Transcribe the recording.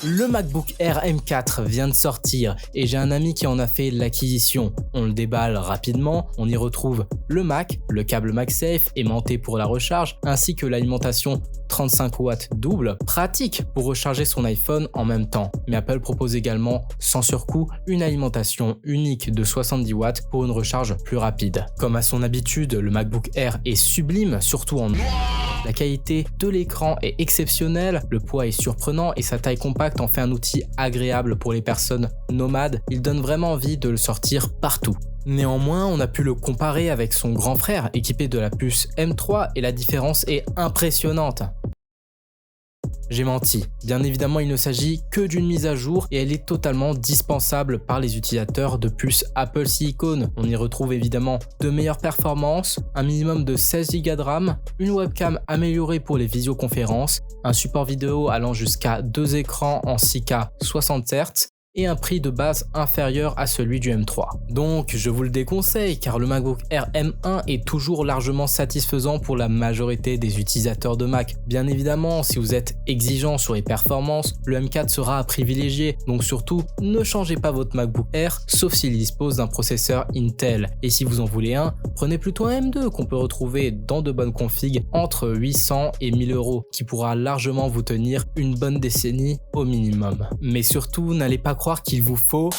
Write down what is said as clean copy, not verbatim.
Le MacBook Air M4 vient de sortir et j'ai un ami qui en a fait l'acquisition. On le déballe rapidement, on y retrouve le Mac, le câble MagSafe aimanté pour la recharge, ainsi que l'alimentation 35 watts double, pratique pour recharger son iPhone en même temps. Mais Apple propose également, sans surcoût, une alimentation unique de 70 watts pour une recharge plus rapide. Comme à son habitude, le MacBook Air est sublime, surtout en noir. La qualité de l'écran est exceptionnelle, le poids est surprenant et sa taille compacte en fait un outil agréable pour les personnes nomades. Il donne vraiment envie de le sortir partout. Néanmoins, on a pu le comparer avec son grand frère équipé de la puce M3 et la différence est impressionnante. J'ai menti, bien évidemment il ne s'agit que d'une mise à jour et elle est totalement dispensable par les utilisateurs de puces Apple Silicon. On y retrouve évidemment de meilleures performances, un minimum de 16 Go de RAM, une webcam améliorée pour les visioconférences, un support vidéo allant jusqu'à 2 écrans en 6K 60 Hz, et un prix de base inférieur à celui du M3. Donc je vous le déconseille car le MacBook Air M1 est toujours largement satisfaisant pour la majorité des utilisateurs de Mac. Bien évidemment, si vous êtes exigeant sur les performances, le M4 sera à privilégier, donc surtout ne changez pas votre MacBook Air sauf s'il dispose d'un processeur Intel. Et si vous en voulez un, prenez plutôt un M2 qu'on peut retrouver dans de bonnes configs entre 800 et 1000 euros qui pourra largement vous tenir une bonne décennie au minimum. Mais surtout, n'allez pas croire qu'il vous faut